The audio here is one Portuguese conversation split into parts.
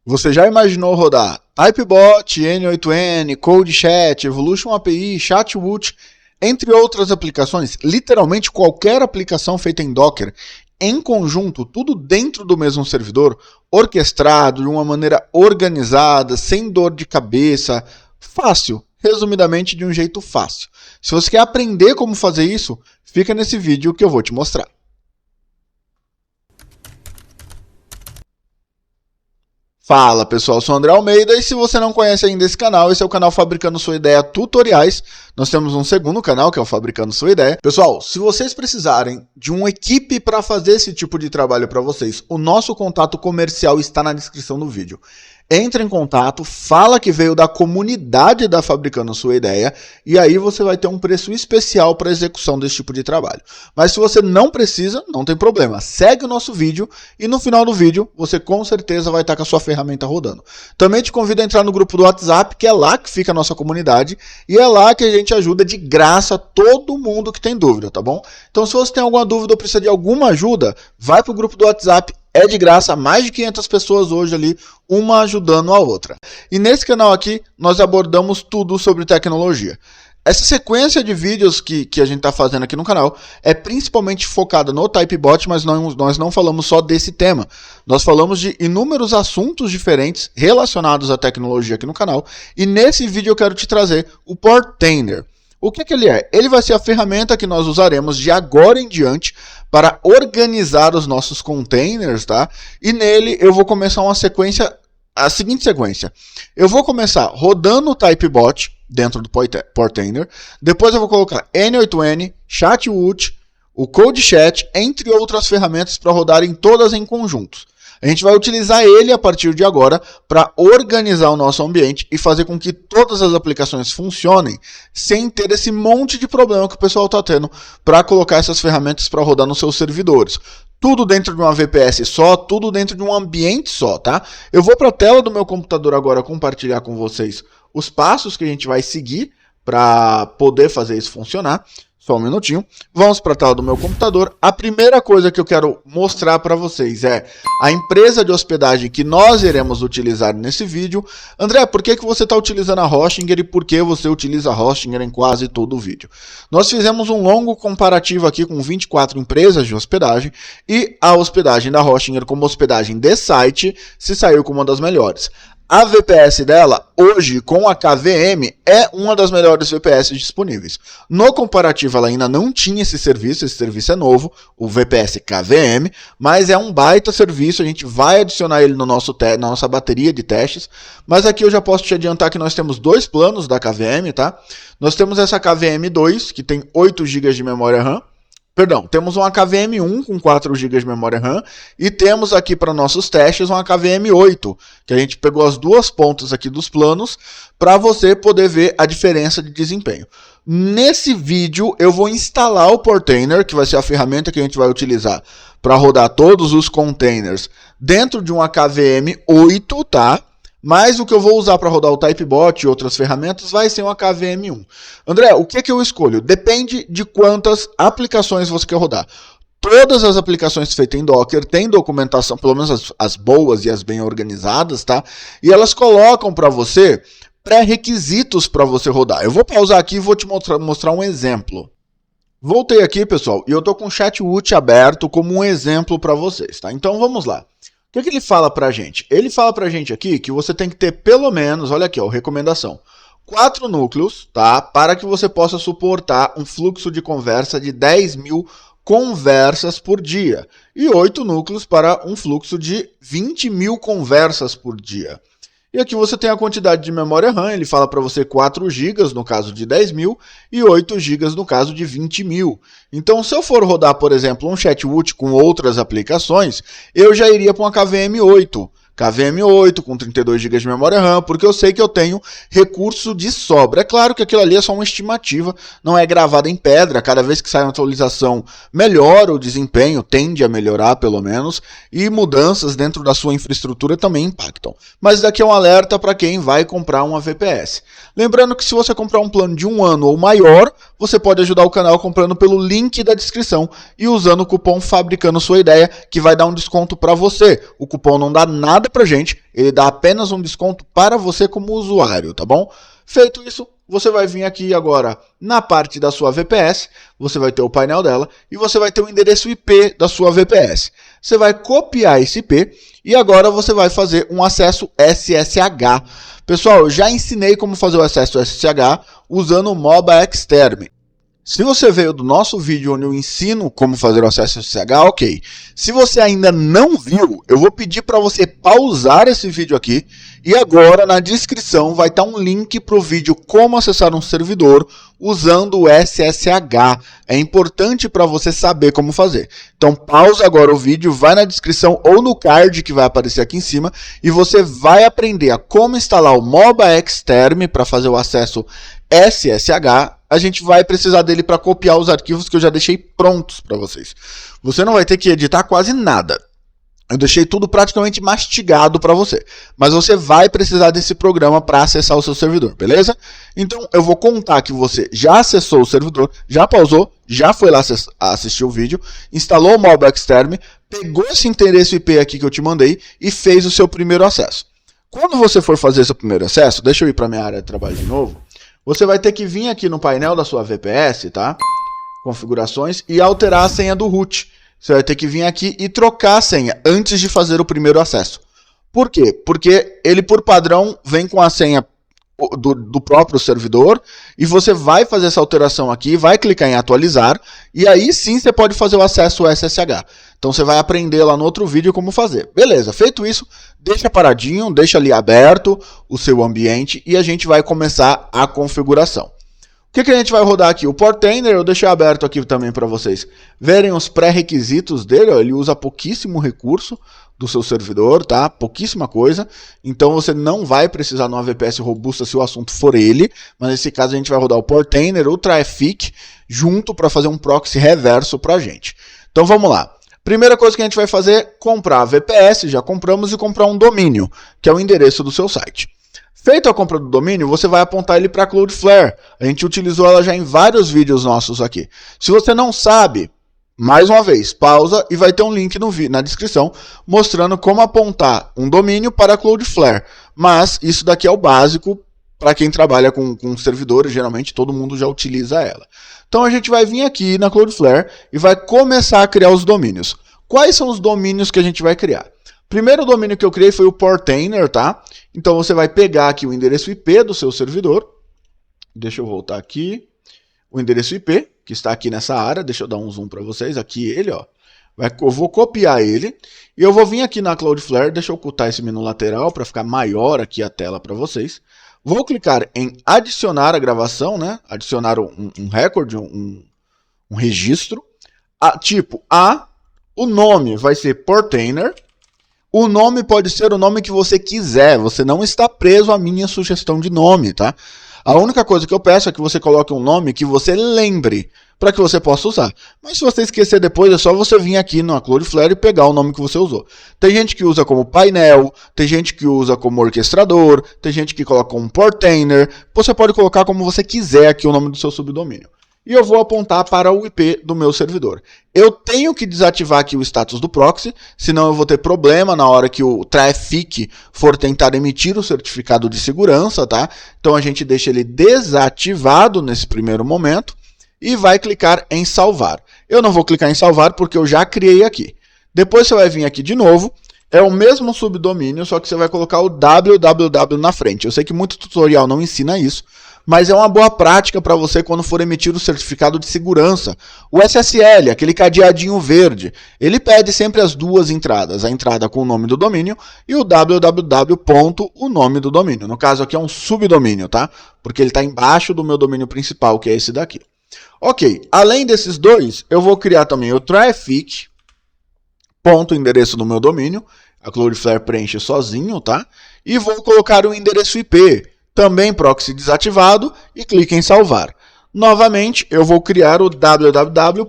Você já imaginou rodar Typebot, N8N, CodeChat, Evolution API, Chatwoot, entre outras aplicações? Literalmente qualquer aplicação feita em Docker, em conjunto, tudo dentro do mesmo servidor, orquestrado, de uma maneira organizada, sem dor de cabeça, fácil, resumidamente de um jeito fácil. Se você quer aprender como fazer isso, fica nesse vídeo que eu vou te mostrar. Fala pessoal, eu sou o André Almeida e se você não conhece ainda esse canal, esse é o canal Fabricando Sua Ideia Tutoriais. Nós temos um segundo canal que é o Fabricando Sua Ideia. Pessoal, se vocês precisarem de uma equipe para fazer esse tipo de trabalho para vocês, o nosso contato comercial está na descrição do vídeo. Entre em contato, fala que veio da comunidade da Fabricando Sua Ideia e aí você vai ter um preço especial para execução desse tipo de trabalho. Mas se você não precisa, não tem problema. Segue o nosso vídeo e no final do vídeo você com certeza vai estar com a sua ferramenta rodando. Também te convido a entrar no grupo do WhatsApp, que é lá que fica a nossa comunidade e é lá que a gente ajuda de graça todo mundo que tem dúvida, tá bom? Então se você tem alguma dúvida ou precisa de alguma ajuda, vai para o grupo do WhatsApp. É de graça, mais de 500 pessoas hoje ali, uma ajudando a outra. E nesse canal aqui, nós abordamos tudo sobre tecnologia. Essa sequência de vídeos que a gente está fazendo aqui no canal é principalmente focada no Typebot, mas nós não falamos só desse tema. Nós falamos de inúmeros assuntos diferentes relacionados à tecnologia aqui no canal. E nesse vídeo eu quero te trazer o Portainer. O que ele é? Ele vai ser a ferramenta que nós usaremos de agora em diante para organizar os nossos containers, tá? E nele eu vou começar uma sequência, a seguinte sequência. Eu vou começar rodando o Typebot dentro do Portainer, depois eu vou colocar N8N, Chatwoot, o CodeChat, entre outras ferramentas para rodarem todas em conjuntos. A gente vai utilizar ele a partir de agora para organizar o nosso ambiente e fazer com que todas as aplicações funcionem sem ter esse monte de problema que o pessoal está tendo para colocar essas ferramentas para rodar nos seus servidores. Tudo dentro de uma VPS só, tudo dentro de um ambiente só, tá? Eu vou para a tela do meu computador agora compartilhar com vocês os passos que a gente vai seguir para poder fazer isso funcionar. Só um minutinho. Vamos para a tela do meu computador. A primeira coisa que eu quero mostrar para vocês é a empresa de hospedagem que nós iremos utilizar nesse vídeo. André, por que você está utilizando a Hostinger e por que você utiliza a Hostinger em quase todo o vídeo? Nós fizemos um longo comparativo aqui com 24 empresas de hospedagem e a hospedagem da Hostinger como hospedagem de site se saiu como uma das melhores. A VPS dela, hoje, com a KVM, é uma das melhores VPS disponíveis. No comparativo, ela ainda não tinha esse serviço é novo, o VPS KVM, mas é um baita serviço, a gente vai adicionar ele no na nossa bateria de testes, mas aqui eu já posso te adiantar que nós temos dois planos da KVM, tá? Nós temos essa KVM2, que tem 8 GB de memória RAM, perdão, temos uma KVM1 com 4 GB de memória RAM e temos aqui para nossos testes uma KVM8, que a gente pegou as duas pontas aqui dos planos para você poder ver a diferença de desempenho. Nesse vídeo eu vou instalar o Portainer, que vai ser a ferramenta que a gente vai utilizar para rodar todos os containers dentro de uma KVM8, tá? Mas o que eu vou usar para rodar o Typebot e outras ferramentas vai ser uma KVM1. André, o que eu escolho? Depende de quantas aplicações você quer rodar. Todas as aplicações feitas em Docker têm documentação, pelo menos as boas e as bem organizadas, tá? E elas colocam para você pré-requisitos para você rodar. Eu vou pausar aqui e vou te mostrar um exemplo. Voltei aqui, pessoal, e eu estou com o Chatwoot aberto como um exemplo para vocês, tá? Então vamos lá. O que ele fala pra gente? Ele fala pra gente aqui que você tem que ter pelo menos, olha aqui, ó, recomendação, 4 núcleos, tá? Para que você possa suportar um fluxo de conversa de 10.000 conversas por dia. E 8 núcleos para um fluxo de 20.000 conversas por dia. E aqui você tem a quantidade de memória RAM, ele fala para você 4 GB no caso de 10.000 e 8 GB no caso de 20.000. Então, se eu for rodar, por exemplo, um Chatwoot com outras aplicações, eu já iria para uma KVM8. KVM8 com 32 GB de memória RAM, porque eu sei que eu tenho recurso de sobra. É claro que aquilo ali é só uma estimativa, não é gravada em pedra. Cada vez que sai uma atualização, melhora o desempenho, tende a melhorar pelo menos, e mudanças dentro da sua infraestrutura também impactam. Mas daqui é um alerta para quem vai comprar uma VPS. Lembrando que se você comprar um plano de 1 ano ou maior, você pode ajudar o canal comprando pelo link da descrição e usando o cupom Fabricando Sua Ideia, que vai dar um desconto para você. O cupom não dá nada nada pra gente, ele dá apenas um desconto para você como usuário, tá bom? Feito isso, você vai vir aqui agora na parte da sua VPS, você vai ter o painel dela e você vai ter o endereço IP da sua VPS. Você vai copiar esse IP e agora você vai fazer um acesso SSH. Pessoal, eu já ensinei como fazer o acesso SSH usando o MOBA Exterm. Se você veio do nosso vídeo onde eu ensino como fazer o acesso SSH, ok. Se você ainda não viu, eu vou pedir para você pausar esse vídeo aqui e agora na descrição vai estar um link para o vídeo como acessar um servidor usando o SSH. É importante para você saber como fazer. Então pausa agora o vídeo, vai na descrição ou no card que vai aparecer aqui em cima e você vai aprender a como instalar o MOBA Exterm para fazer o acesso SSH. A gente vai precisar dele para copiar os arquivos que eu já deixei prontos para vocês. Você não vai ter que editar quase nada. Eu deixei tudo praticamente mastigado para você. Mas você vai precisar desse programa para acessar o seu servidor, beleza? Então eu vou contar que você já acessou o servidor, já pausou, já foi lá assistir o vídeo, instalou o MOBA Exterm, pegou esse endereço IP aqui que eu te mandei e fez o seu primeiro acesso. Quando você for fazer seu primeiro acesso, deixa eu ir para minha área de trabalho de novo. Você vai ter que vir aqui no painel da sua VPS, tá? Configurações e alterar a senha do root. Você vai ter que vir aqui e trocar a senha antes de fazer o primeiro acesso. Por quê? Porque ele, por padrão, vem com a senha do próprio servidor e você vai fazer essa alteração aqui, vai clicar em atualizar e aí sim você pode fazer o acesso SSH. Então você vai aprender lá no outro vídeo como fazer. Beleza, feito isso, deixa paradinho, deixa ali aberto o seu ambiente e a gente vai começar a configuração. O que a gente vai rodar aqui? O Portainer eu deixei aberto aqui também para vocês verem os pré-requisitos dele. Ó, ele usa pouquíssimo recurso do seu servidor, tá? Pouquíssima coisa. Então você não vai precisar de uma VPS robusta se o assunto for ele. Mas nesse caso a gente vai rodar o Portainer, o Traffic, junto para fazer um proxy reverso para a gente. Então vamos lá. Primeira coisa que a gente vai fazer é comprar a VPS, já compramos, e comprar um domínio, que é o endereço do seu site. Feita a compra do domínio, você vai apontar ele para a Cloudflare. A gente utilizou ela já em vários vídeos nossos aqui. Se você não sabe, mais uma vez, pausa e vai ter um link na descrição mostrando como apontar um domínio para a Cloudflare. Mas isso daqui é o básico para quem trabalha com servidores, geralmente todo mundo já utiliza ela. Então a gente vai vir aqui na Cloudflare e vai começar a criar os domínios. Quais são os domínios que a gente vai criar? Primeiro domínio que eu criei foi o Portainer, tá? Então você vai pegar aqui o endereço IP do seu servidor. Deixa eu voltar aqui. O endereço IP, que está aqui nessa área. Deixa eu dar um zoom para vocês. Aqui ele, ó. Eu vou copiar ele. E eu vou vir aqui na Cloudflare. Deixa eu ocultar esse menu lateral para ficar maior aqui a tela para vocês. Vou clicar em adicionar a gravação, né? Adicionar um recorde, um registro. O nome vai ser Portainer. O nome pode ser o nome que você quiser, você não está preso à minha sugestão de nome, tá? A única coisa que eu peço é que você coloque um nome que você lembre, para que você possa usar. Mas se você esquecer depois, é só você vir aqui na Cloudflare e pegar o nome que você usou. Tem gente que usa como painel, tem gente que usa como orquestrador, tem gente que coloca como Portainer. Você pode colocar como você quiser aqui o nome do seu subdomínio. E eu vou apontar para o IP do meu servidor. Eu tenho que desativar aqui o status do proxy, senão eu vou ter problema na hora que o Traffic for tentar emitir o certificado de segurança, tá? Então a gente deixa ele desativado nesse primeiro momento e vai clicar em salvar. Eu não vou clicar em salvar porque eu já criei aqui. Depois você vai vir aqui de novo. É o mesmo subdomínio, só que você vai colocar o www na frente. Eu sei que muito tutorial não ensina isso, mas é uma boa prática para você quando for emitir o certificado de segurança. O SSL, aquele cadeadinho verde, ele pede sempre as duas entradas. A entrada com o nome do domínio e o www. O nome do domínio. No caso aqui é um subdomínio, tá? Porque ele está embaixo do meu domínio principal, que é esse daqui. Ok, além desses dois, eu vou criar também o Traffic, ponto endereço do meu domínio. A Cloudflare preenche sozinho, tá? E vou colocar o endereço IP, também proxy desativado, e clique em salvar. Novamente, eu vou criar o www.traffic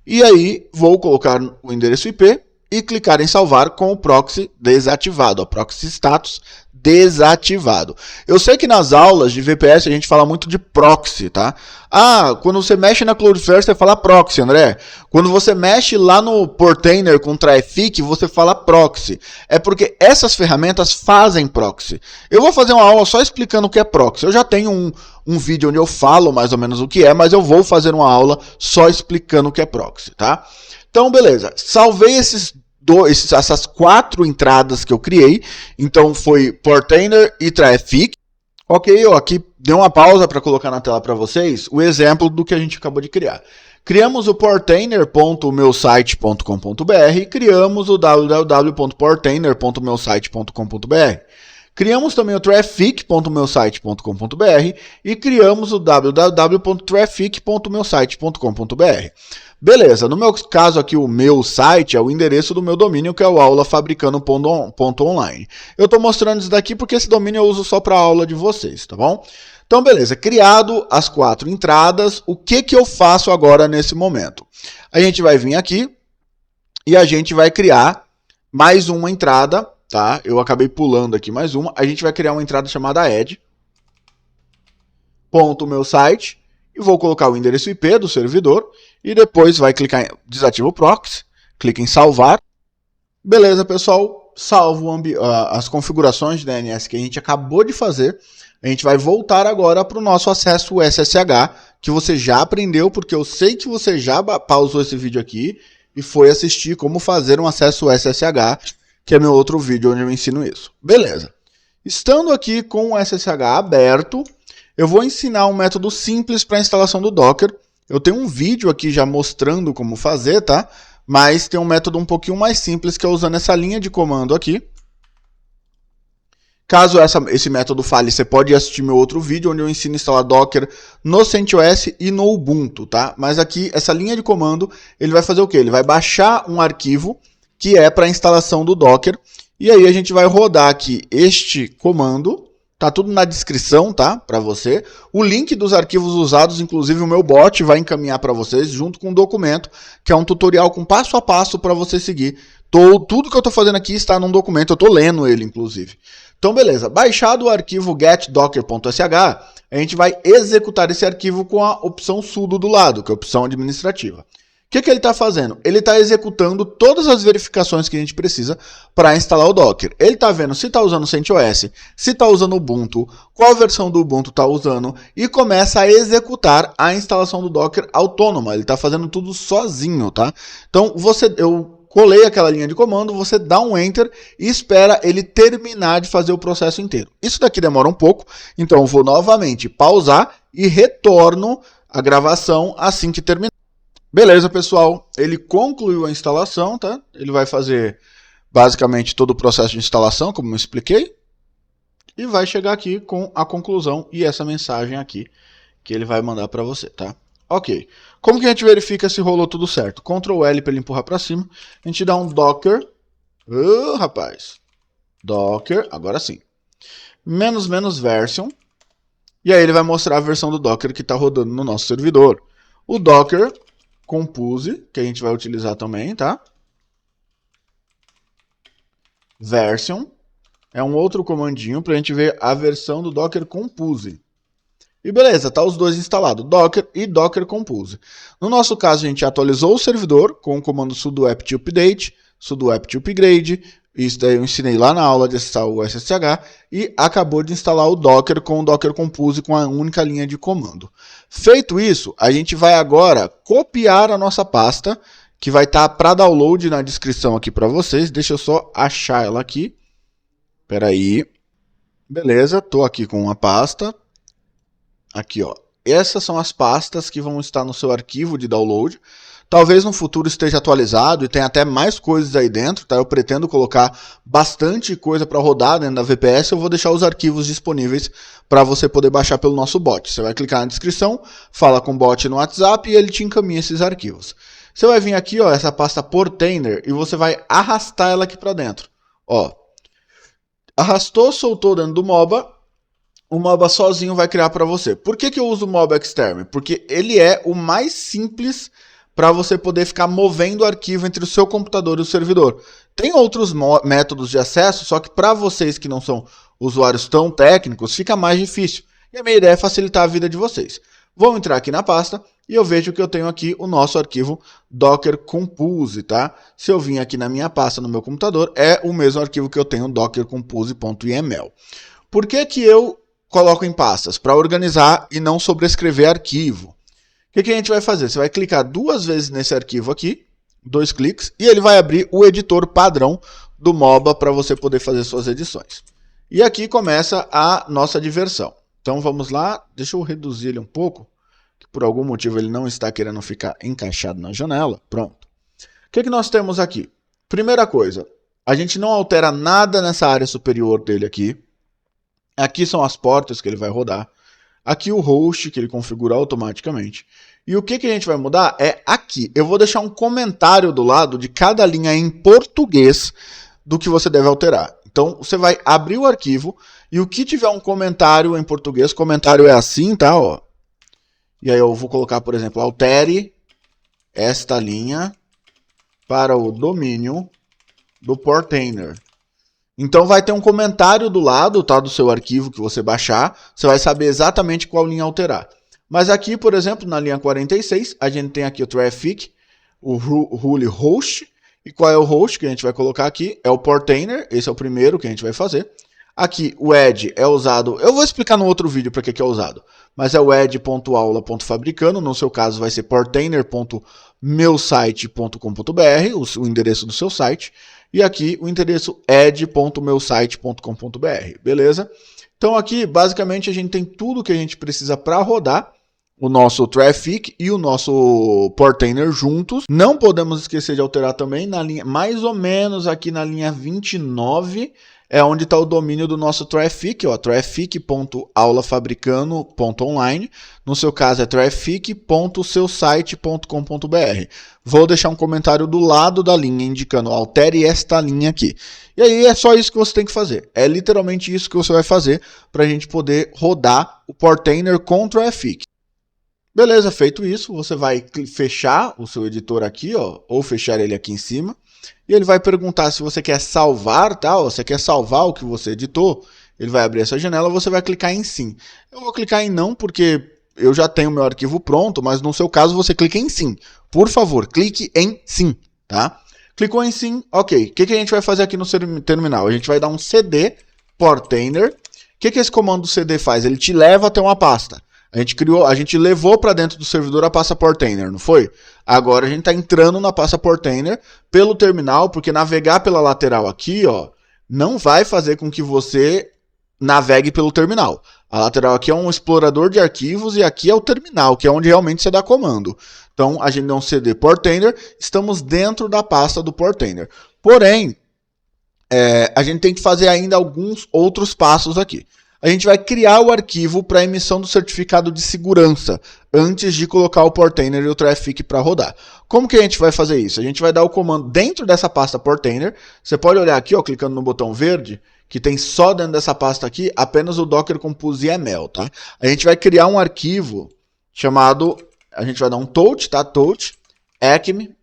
e aí vou colocar o endereço IP e clicar em salvar com o proxy desativado, o proxy status desativado. Eu sei que nas aulas de VPS a gente fala muito de proxy, tá? Ah, quando você mexe na Cloudflare você fala proxy, André. Quando você mexe lá no Portainer com Traffic, você fala proxy. É porque essas ferramentas fazem proxy. Eu vou fazer uma aula só explicando o que é proxy. Eu já tenho um vídeo onde eu falo mais ou menos o que é, mas eu vou fazer uma aula só explicando o que é proxy, tá? Então, beleza. Salvei essas 4 entradas que eu criei. Então foi Portainer e Traffic. Ok, eu aqui dei uma pausa para colocar na tela para vocês o exemplo do que a gente acabou de criar. Criamos o portainer.meusite.com.br e criamos o www.portainer.meusite.com.br. Criamos também o traffic.meusite.com.br e criamos o www.traffic.meusite.com.br. Beleza, no meu caso aqui o meu site é o endereço do meu domínio, que é o aulafabricando.online. Eu estou mostrando isso daqui porque esse domínio eu uso só para a aula de vocês, tá bom? Então beleza, criado as 4 entradas, o que eu faço agora nesse momento? A gente vai vir aqui e a gente vai criar mais uma entrada, tá? Eu acabei pulando aqui mais uma. A gente vai criar uma entrada chamada add.meusite e vou colocar o endereço IP do servidor e depois vai clicar em desativa o proxy, clica em salvar. Beleza, pessoal, salvo as configurações de DNS que a gente acabou de fazer. A gente vai voltar agora para o nosso acesso SSH, que você já aprendeu, porque eu sei que você já pausou esse vídeo aqui e foi assistir como fazer um acesso SSH, que é meu outro vídeo onde eu ensino isso. Beleza. Estando aqui com o SSH aberto, eu vou ensinar um método simples para a instalação do Docker. Eu tenho um vídeo aqui já mostrando como fazer, tá? Mas tem um método um pouquinho mais simples, que é usando essa linha de comando aqui. Caso esse método falhe, você pode assistir meu outro vídeo, onde eu ensino a instalar Docker no CentOS e no Ubuntu, tá? Mas aqui, essa linha de comando, ele vai fazer o quê? Ele vai baixar um arquivo que é para instalação do Docker. E aí a gente vai rodar aqui este comando. Tá tudo na descrição, tá? Para você. O link dos arquivos usados, inclusive o meu bot, vai encaminhar para vocês, junto com um documento, que é um tutorial com passo a passo para você seguir. Tudo que eu estou fazendo aqui está num documento, eu estou lendo ele, inclusive. Então, beleza. Baixado o arquivo getdocker.sh, a gente vai executar esse arquivo com a opção sudo do lado, que é a opção administrativa. O que ele está fazendo? Ele está executando todas as verificações que a gente precisa para instalar o Docker. Ele está vendo se está usando CentOS, se está usando Ubuntu, qual versão do Ubuntu está usando e começa a executar a instalação do Docker autônoma. Ele está fazendo tudo sozinho, tá? Então, eu colei aquela linha de comando, você dá um Enter e espera ele terminar de fazer o processo inteiro. Isso daqui demora um pouco, então eu vou novamente pausar e retorno a gravação assim que terminar. Beleza, pessoal, ele concluiu a instalação, tá? Ele vai fazer basicamente todo o processo de instalação, como eu expliquei, e vai chegar aqui com a conclusão e essa mensagem aqui que ele vai mandar para você, tá? Ok. Como que a gente verifica se rolou tudo certo? Ctrl L para ele empurrar para cima. A gente dá um docker. Rapaz. Docker, agora sim. -- version. E aí ele vai mostrar a versão do Docker que está rodando no nosso servidor. O Docker Compose, que a gente vai utilizar também, tá? Version é um outro comandinho para a gente ver a versão do Docker Compose. E beleza, tá os dois instalados, Docker e Docker Compose. No nosso caso, a gente atualizou o servidor com o comando sudo apt update, sudo apt upgrade. Isso daí eu ensinei lá na aula de acessar o SSH e acabou de instalar o Docker com o Docker Compose com a única linha de comando. Feito isso, a gente vai agora copiar a nossa pasta, que vai estar para download na descrição aqui para vocês. Deixa eu só achar ela aqui. Espera aí. Beleza, estou aqui com uma pasta. Aqui, ó. Essas são as pastas que vão estar no seu arquivo de download. Talvez no futuro esteja atualizado e tenha até mais coisas aí dentro, tá? Eu pretendo colocar bastante coisa para rodar dentro da VPS. Eu vou deixar os arquivos disponíveis para você poder baixar pelo nosso bot. Você vai clicar na descrição, fala com o bot no WhatsApp e ele te encaminha esses arquivos. Você vai vir aqui, ó, essa pasta Portainer e você vai arrastar ela aqui para dentro. Ó, arrastou, soltou dentro do MOBA. O MOBA sozinho vai criar para você. Por que eu uso o MOBA Exterm? Porque ele é o mais simples para você poder ficar movendo o arquivo entre o seu computador e o servidor. Tem outros métodos de acesso, só que para vocês que não são usuários tão técnicos, fica mais difícil. E a minha ideia é facilitar a vida de vocês. Vou entrar aqui na pasta e eu vejo que eu tenho aqui o nosso arquivo Docker Compose, tá? Se eu vim aqui na minha pasta no meu computador, é o mesmo arquivo que eu tenho, dockercompose.yml. Por que que eu coloco em pastas? Para organizar e não sobrescrever arquivo. O que a gente vai fazer? Você vai clicar 2 vezes nesse arquivo aqui, 2 cliques, e ele vai abrir o editor padrão do MOBA para você poder fazer suas edições. E aqui começa a nossa diversão. Então vamos lá, deixa eu reduzir ele um pouco, que por algum motivo ele não está querendo ficar encaixado na janela. Pronto. O que nós temos aqui? Primeira coisa, a gente não altera nada nessa área superior dele aqui. Aqui são as portas que ele vai rodar. Aqui o host, que ele configura automaticamente. E o que a gente vai mudar é aqui. Eu vou deixar um comentário do lado de cada linha em português do que você deve alterar. Então, você vai abrir o arquivo e o que tiver um comentário em português, comentário é assim, tá? Ó. E aí eu vou colocar, por exemplo, altere esta linha para o domínio do Portainer. Então vai ter um comentário do lado, tá, do seu arquivo que você baixar, você vai saber exatamente qual linha alterar. Mas aqui, por exemplo, na linha 46, a gente tem aqui o traffic, o rule host, e qual é o host que a gente vai colocar aqui? É o Portainer, esse é o primeiro que a gente vai fazer. Aqui o add é usado, eu vou explicar no outro vídeo para que é usado, mas é o add.aula.fabricano, no seu caso vai ser portainer.meusite.com.br, o endereço do seu site, e aqui o endereço add.meusite.com.br, beleza? Então aqui basicamente a gente tem tudo que a gente precisa para rodar o nosso traffic e o nosso Portainer juntos. Não podemos esquecer de alterar também na linha, mais ou menos aqui na linha 29, é onde está o domínio do nosso traffic, ó, traffic.aulafabricano.online. No seu caso é traffic.seusite.com.br. Vou deixar um comentário do lado da linha indicando altere esta linha aqui. E aí é só isso que você tem que fazer. É literalmente isso que você vai fazer para a gente poder rodar o Portainer com traffic. Beleza, feito isso, você vai fechar o seu editor aqui, ó, ou fechar ele aqui em cima. E ele vai perguntar se você quer salvar, tá? Ou você quer salvar o que você editou. Ele vai abrir essa janela, você vai clicar em sim. Eu vou clicar em não porque eu já tenho meu arquivo pronto, mas no seu caso você clica em sim. Por favor, clique em sim, tá? Clicou em sim, ok. O que a gente vai fazer aqui no terminal? A gente vai dar um cd portainer. O que esse comando cd faz? Ele te leva até uma pasta. A gente levou para dentro do servidor a pasta Portainer, não foi? Agora a gente está entrando na pasta Portainer pelo terminal, porque navegar pela lateral aqui, ó, não vai fazer com que você navegue pelo terminal. A lateral aqui é um explorador de arquivos e aqui é o terminal, que é onde realmente você dá comando. Então a gente dá um cd Portainer, estamos dentro da pasta do Portainer. Porém, a gente tem que fazer ainda alguns outros passos aqui. A gente vai criar o arquivo para emissão do certificado de segurança antes de colocar o Portainer e o traffic para rodar. Como que a gente vai fazer isso? A gente vai dar o comando dentro dessa pasta Portainer. Você pode olhar aqui, ó, clicando no botão verde, que tem só dentro dessa pasta aqui apenas o Docker Compose YAML, tá? A gente vai criar um arquivo chamado, a gente vai dar um touch, tá? Touch acme.json.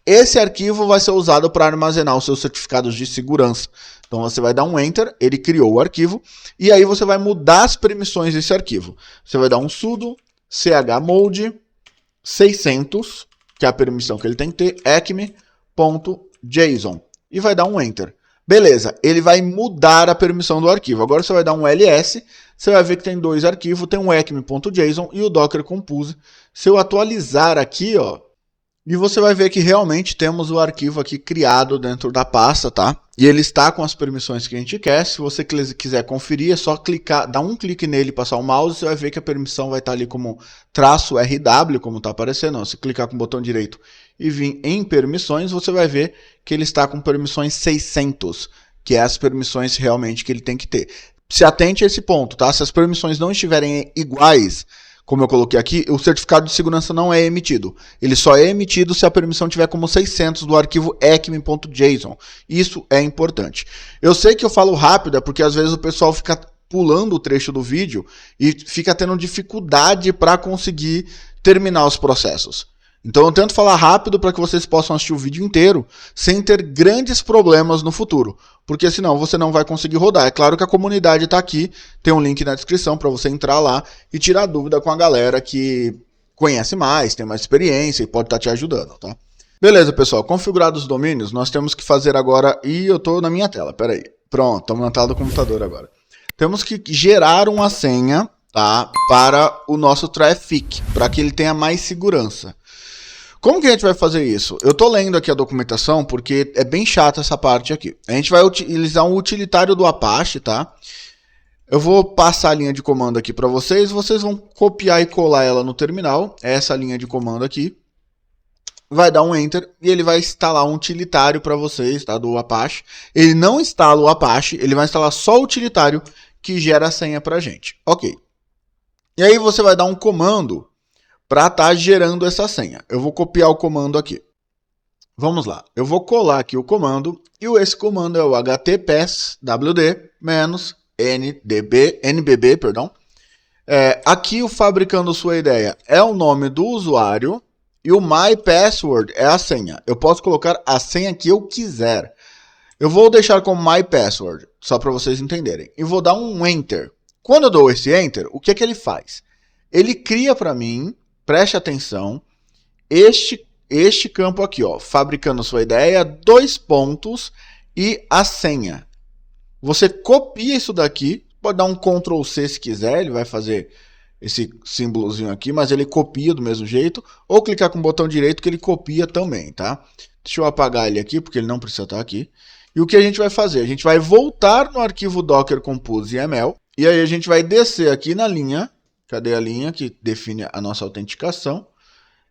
Esse arquivo vai ser usado para armazenar os seus certificados de segurança. Então você vai dar um Enter, ele criou o arquivo, e aí você vai mudar as permissões desse arquivo. Você vai dar um sudo chmod 600, que é a permissão que ele tem que ter, acme.json, e vai dar um Enter. Beleza, ele vai mudar a permissão do arquivo. Agora você vai dar um ls, você vai ver que tem 2 arquivos, tem o acme.json e o Docker Compose. Se eu atualizar aqui, ó, e você vai ver que realmente temos o arquivo aqui criado dentro da pasta, tá? E ele está com as permissões que a gente quer. Se você quiser conferir, é só clicar, dar um clique nele, passar o mouse, você vai ver que a permissão vai estar ali como -RW, como está aparecendo. Se clicar com o botão direito e vir em permissões, você vai ver que ele está com permissões 600, que é as permissões realmente que ele tem que ter. Se atente a esse ponto, tá? Se as permissões não estiverem iguais, como eu coloquei aqui, o certificado de segurança não é emitido. Ele só é emitido se a permissão tiver como 600 do arquivo acme.json. Isso é importante. Eu sei que eu falo rápido, é porque às vezes o pessoal fica pulando o trecho do vídeo e fica tendo dificuldade para conseguir terminar os processos. Então eu tento falar rápido para que vocês possam assistir o vídeo inteiro sem ter grandes problemas no futuro, porque senão você não vai conseguir rodar. É claro que a comunidade está aqui, tem um link na descrição para você entrar lá e tirar dúvida com a galera que conhece mais, tem mais experiência e pode estar te ajudando, tá? Beleza, pessoal, configurados os domínios, nós temos que fazer agora, e eu estou na minha tela, peraí. Pronto, estamos na tela do computador agora. Temos que gerar uma senha, tá, para o nosso traffic, para que ele tenha mais segurança. Como que a gente vai fazer isso? Eu estou lendo aqui a documentação porque é bem chata essa parte aqui. A gente vai utilizar um utilitário do Apache, tá? Eu vou passar a linha de comando aqui para vocês. Vocês vão copiar e colar ela no terminal. Essa linha de comando aqui. Vai dar um Enter e ele vai instalar um utilitário para vocês, tá? Do Apache. Ele não instala o Apache, ele vai instalar só o utilitário que gera a senha para a gente. Ok. E aí você vai dar um comando para estar gerando essa senha. Eu vou copiar o comando aqui. Vamos lá. Eu vou colar aqui o comando. E esse comando é o htpass.wd-nbb, perdão. Aqui o Fabricando Sua Ideia é o nome do usuário. E o myPassword é a senha. Eu posso colocar a senha que eu quiser. Eu vou deixar como myPassword, só para vocês entenderem. E vou dar um Enter. Quando eu dou esse Enter, o que é que ele faz? Ele cria para mim... Preste atenção, este campo aqui, ó, Fabricando Sua Ideia, 2 pontos e a senha. Você copia isso daqui, pode dar um Ctrl C se quiser, ele vai fazer esse símbolozinho aqui, mas ele copia do mesmo jeito, ou clicar com o botão direito que ele copia também, tá? Deixa eu apagar ele aqui, porque ele não precisa estar aqui. E o que a gente vai fazer? A gente vai voltar no arquivo Docker Compose YAML, e aí a gente vai descer aqui na linha. Cadê a linha que define a nossa autenticação?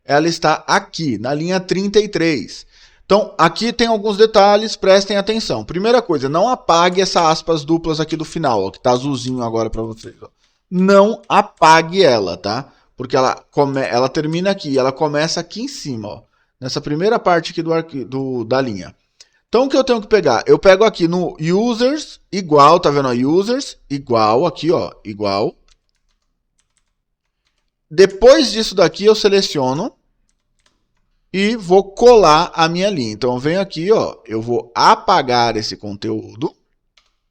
Ela está aqui, na linha 33. Então, aqui tem alguns detalhes, prestem atenção. Primeira coisa, não apague essa aspas duplas aqui do final, ó, que está azulzinho agora para vocês. Ó. Não apague ela, tá? Porque ela termina aqui, ela começa aqui em cima, ó, nessa primeira parte aqui da linha. Então, o que eu tenho que pegar? Eu pego aqui no users, igual, tá vendo? Users, igual, aqui, ó, igual. Depois disso daqui eu seleciono e vou colar a minha linha. Então eu venho aqui, ó, eu vou apagar esse conteúdo.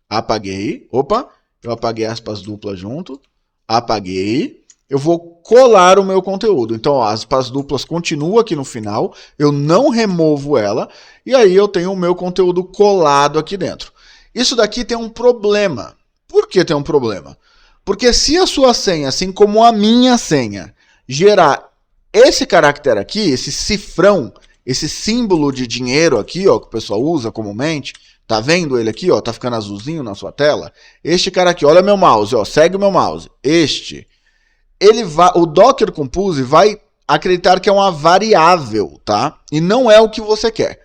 Apaguei. Opa, eu apaguei aspas duplas junto. Apaguei. Eu vou colar o meu conteúdo. Então ó, aspas duplas continuam aqui no final. Eu não removo ela. E aí eu tenho o meu conteúdo colado aqui dentro. Isso daqui tem um problema. Por que tem um problema? Porque se a sua senha, assim como a minha senha, gerar esse caractere aqui, esse cifrão, esse símbolo de dinheiro aqui, ó, que o pessoal usa comumente, tá vendo ele aqui, ó, tá ficando azulzinho na sua tela? Este cara aqui, olha meu mouse, ó, segue o meu mouse. O Docker Compose vai acreditar que é uma variável, tá? E não é o que você quer.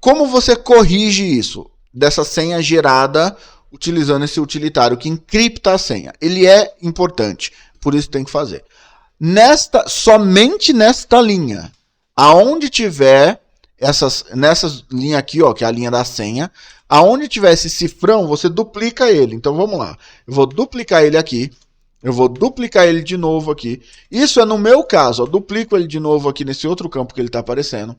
Como você corrige isso? Dessa senha gerada utilizando esse utilitário que encripta a senha. Ele é importante, por isso tem que fazer. Somente nesta linha, aonde tiver nessas linhas aqui, ó, que é a linha da senha, aonde tiver esse cifrão, você duplica ele. Então vamos lá. Eu vou duplicar ele aqui. Eu vou duplicar ele de novo aqui. Isso é no meu caso. Eu duplico ele de novo aqui nesse outro campo que ele está aparecendo.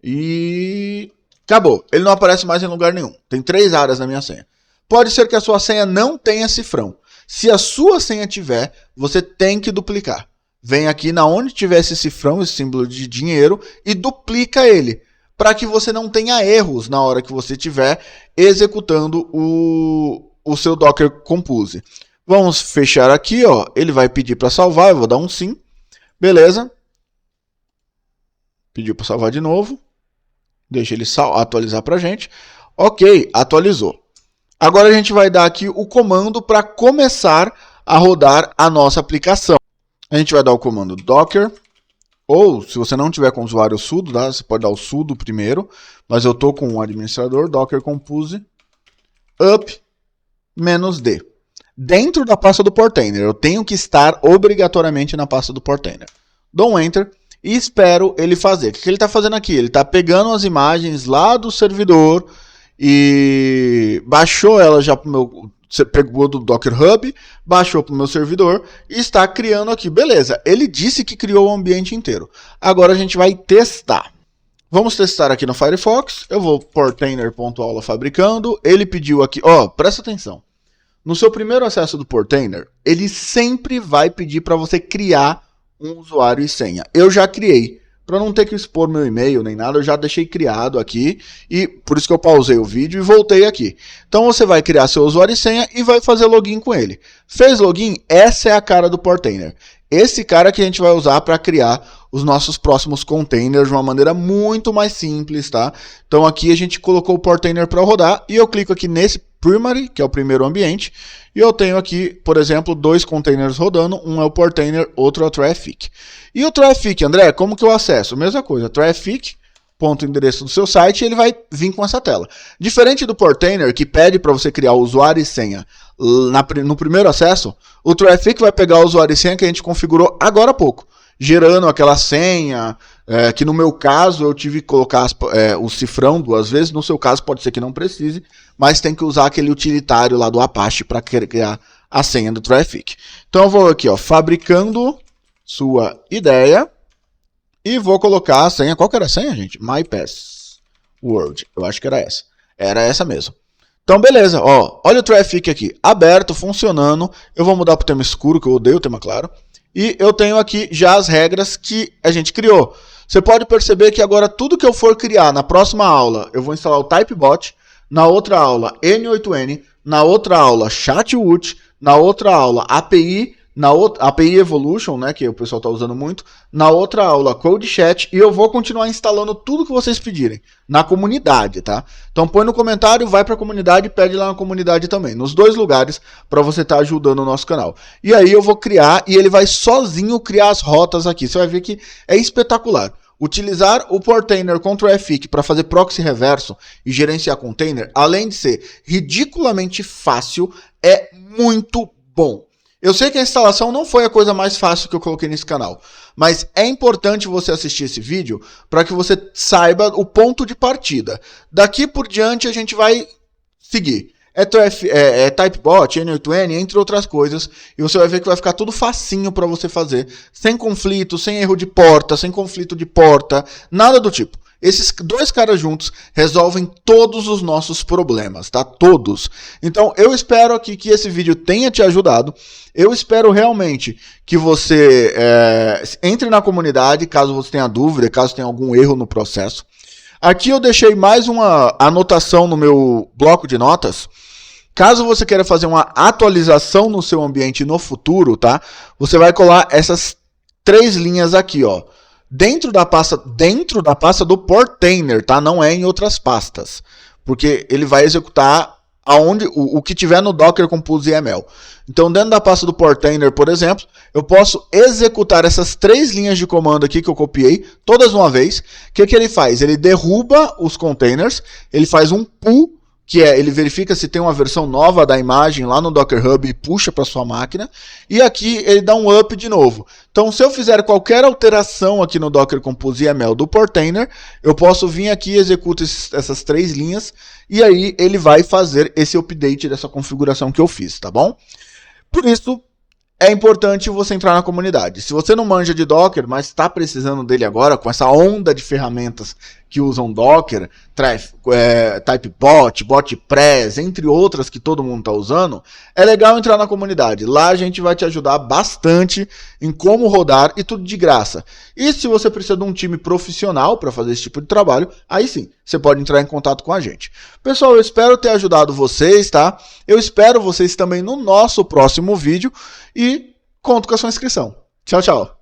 E acabou. Ele não aparece mais em lugar nenhum. Tem 3 áreas na minha senha. Pode ser que a sua senha não tenha cifrão. Se a sua senha tiver, você tem que duplicar. Vem aqui na onde tiver esse cifrão, esse símbolo de dinheiro, e duplica ele. Para que você não tenha erros na hora que você estiver executando o seu Docker Compose. Vamos fechar aqui, ó. Ele vai pedir para salvar, eu vou dar um sim. Beleza. Pediu para salvar de novo. Deixa ele atualizar para a gente. Ok, atualizou. Agora a gente vai dar aqui o comando para começar a rodar a nossa aplicação. A gente vai dar o comando docker, ou se você não tiver com o usuário sudo, tá? Você pode dar o sudo primeiro, mas eu estou com o administrador, docker compose up -d. Dentro da pasta do Portainer, eu tenho que estar obrigatoriamente na pasta do Portainer. Dou um enter e espero ele fazer. O que ele está fazendo aqui? Ele está pegando as imagens lá do servidor e baixou ela já para o meu você pegou do Docker Hub, baixou para o meu servidor e está criando aqui. Beleza, ele disse que criou o ambiente inteiro. Agora a gente vai testar. Vamos testar aqui no Firefox. Eu vou portainer.aula fabricando. Ele pediu aqui, presta atenção. No seu primeiro acesso do Portainer, ele sempre vai pedir para você criar um usuário e senha. Eu já criei. Para não ter que expor meu e-mail nem nada, eu já deixei criado aqui. E por isso que eu pausei o vídeo e voltei aqui. Então você vai criar seu usuário e senha e vai fazer login com ele. Fez login? Essa é a cara do Portainer. Esse cara que a gente vai usar para criar os nossos próximos containers de uma maneira muito mais simples, tá? Então aqui a gente colocou o Portainer para rodar e eu clico aqui nesse primary, que é o primeiro ambiente, e eu tenho aqui, por exemplo, 2 containers rodando, um é o Portainer, outro é o Traffic. E o Traffic, André, como que eu acesso? Mesma coisa, Traffic, ponto endereço do seu site, e ele vai vir com essa tela. Diferente do Portainer, que pede para você criar o usuário e senha no primeiro acesso, o Traffic vai pegar o usuário e senha que a gente configurou agora há pouco, gerando aquela senha, que no meu caso eu tive que colocar o cifrão 2 vezes, no seu caso pode ser que não precise, mas tem que usar aquele utilitário lá do Apache para criar a senha do Traffic. Então eu vou aqui, fabricando sua ideia, e vou colocar a senha. Qual que era a senha, gente? MyPassword. Eu acho que era essa. Era essa mesmo. Então, beleza. Olha o Traffic aqui. Aberto, funcionando. Eu vou mudar para o tema escuro, que eu odeio o tema claro. E eu tenho aqui já as regras que a gente criou. Você pode perceber que agora tudo que eu for criar na próxima aula, eu vou instalar o Typebot. Na outra aula, N8N. Na outra aula, Chatwoot. Na outra aula, API. API Evolution, né, que o pessoal está usando muito. Na outra aula, CodeChat. E eu vou continuar instalando tudo que vocês pedirem. Na comunidade, tá? Então põe no comentário, vai para a comunidade e pede lá na comunidade também. Nos 2 lugares para você estar ajudando o nosso canal. E aí eu vou criar e ele vai sozinho criar as rotas aqui. Você vai ver que é espetacular. Utilizar o Portainer com Traffic para fazer proxy reverso e gerenciar container, além de ser ridiculamente fácil, é muito bom. Eu sei que a instalação não foi a coisa mais fácil que eu coloquei nesse canal, mas é importante você assistir esse vídeo para que você saiba o ponto de partida. Daqui por diante a gente vai seguir. É Typebot, N8N, entre outras coisas, e você vai ver que vai ficar tudo facinho para você fazer, sem conflito, sem erro de porta, sem conflito de porta, nada do tipo. Esses 2 caras juntos resolvem todos os nossos problemas, tá? Todos. Então, eu espero aqui que esse vídeo tenha te ajudado. Eu espero realmente que você entre na comunidade, caso você tenha dúvida, caso tenha algum erro no processo. Aqui eu deixei mais uma anotação no meu bloco de notas. Caso você queira fazer uma atualização no seu ambiente no futuro, tá? Você vai colar essas 3 linhas aqui, dentro da pasta do Portainer, tá? Não é em outras pastas, porque ele vai executar o que tiver no Docker Compose YAML. Então, dentro da pasta do Portainer, por exemplo, eu posso executar essas 3 linhas de comando aqui que eu copiei, todas uma vez. O que ele faz? Ele derruba os containers, ele faz um pull, que ele verifica se tem uma versão nova da imagem lá no Docker Hub e puxa para sua máquina. E aqui ele dá um up de novo. Então, se eu fizer qualquer alteração aqui no Docker Compose YAML do Portainer, eu posso vir aqui e executo essas 3 linhas. E aí ele vai fazer esse update dessa configuração que eu fiz, tá bom? Por isso, é importante você entrar na comunidade. Se você não manja de Docker, mas está precisando dele agora, com essa onda de ferramentas que usam Docker, Typebot, BotPress, entre outras que todo mundo está usando, é legal entrar na comunidade. Lá a gente vai te ajudar bastante em como rodar e tudo de graça. E se você precisa de um time profissional para fazer esse tipo de trabalho, aí sim, você pode entrar em contato com a gente. Pessoal, eu espero ter ajudado vocês, tá? Eu espero vocês também no nosso próximo vídeo e conto com a sua inscrição. Tchau, tchau!